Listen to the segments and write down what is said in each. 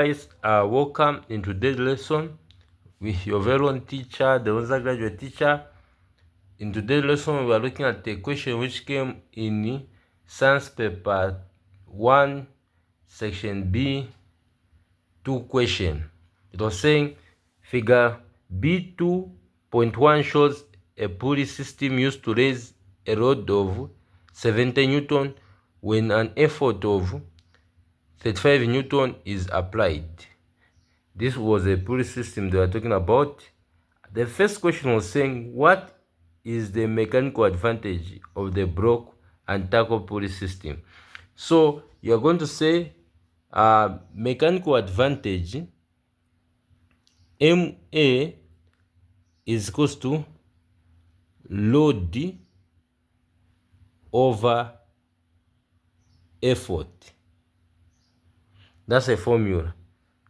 Guys, welcome in today's lesson with your very own teacher, the undergraduate teacher. In today's lesson, we are looking at a question which came in Science Paper 1, Section B, 2 question. It was saying figure B2.1 shows a pulley system used to raise a rod of 70 Newton when an effort of 35 Newton is applied. This was a pulley system they were talking about. The first question was saying, what is the mechanical advantage of the block and tackle pulley system? So you're going to say mechanical advantage, MA is equals to load over effort. That's a formula.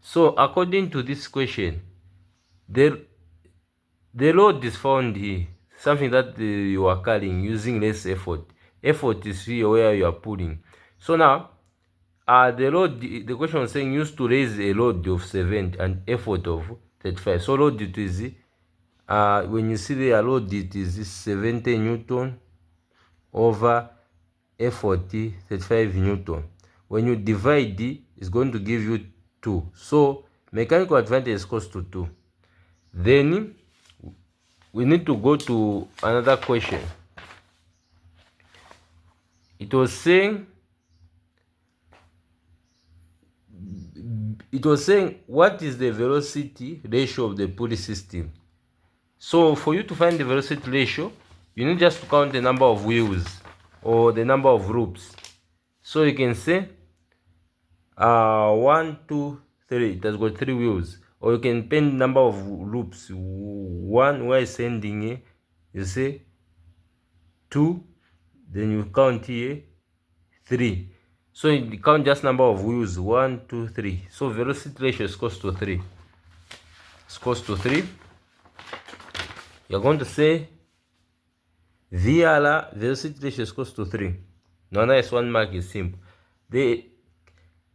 So according to this question, the load is found here, something that you are carrying using less effort. Effort is here where you are pulling. So now, the load, the question was saying used to raise a load of 70 and effort of 35. So load it is, when you see the load, it is 70 Newton over effort 35 Newton. When you divide, it's going to give you 2. So mechanical advantage is equals to 2. Then we need to go to another question. It was saying what is the velocity ratio of the pulley system? So for you to find the velocity ratio, you need just to count the number of wheels or the number of loops. So you can say 1, 2, 3. It has got 3 wheels. Or you can pen number of loops. 1 where it's ending here, you say 2, then you count here 3. So you count just number of wheels, 1, 2, 3. So velocity ratio is equals to 3. It's equals to 3. You're going to say VLR velocity ratio is equals to 3. Now nice one mark is simple. They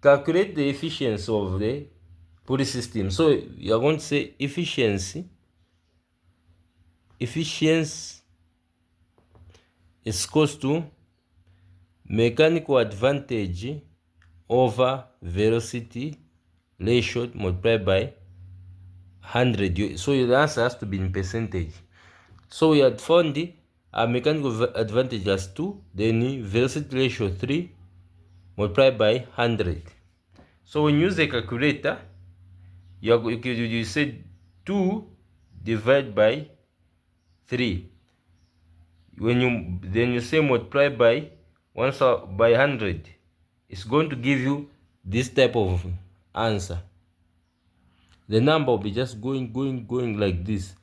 calculate the efficiency of the pulley system. So you're going to say efficiency is equals to mechanical advantage over velocity ratio multiplied by 100. So the answer has to be in percentage. So we had found the mechanical advantage as 2, then velocity ratio 3 multiplied by 100. So when you use a calculator, you say 2 divided by 3. Then you say multiply by 100, it's going to give you this type of answer. The number will be just going like this.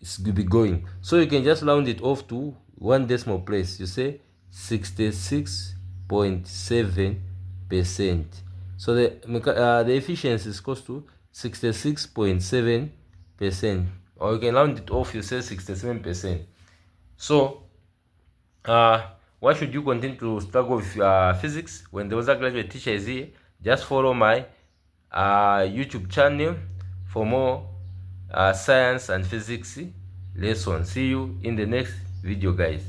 It's going to be going. So you can just round it off to 1 decimal place. You say 66.7%. So the efficiency is equals to 66.7%. Or you can round it off, you say 67%. So why should you continue to struggle with physics when the undergraduate teacher is here? Just follow my YouTube channel for more science and physics lessons. See you in the next video, guys.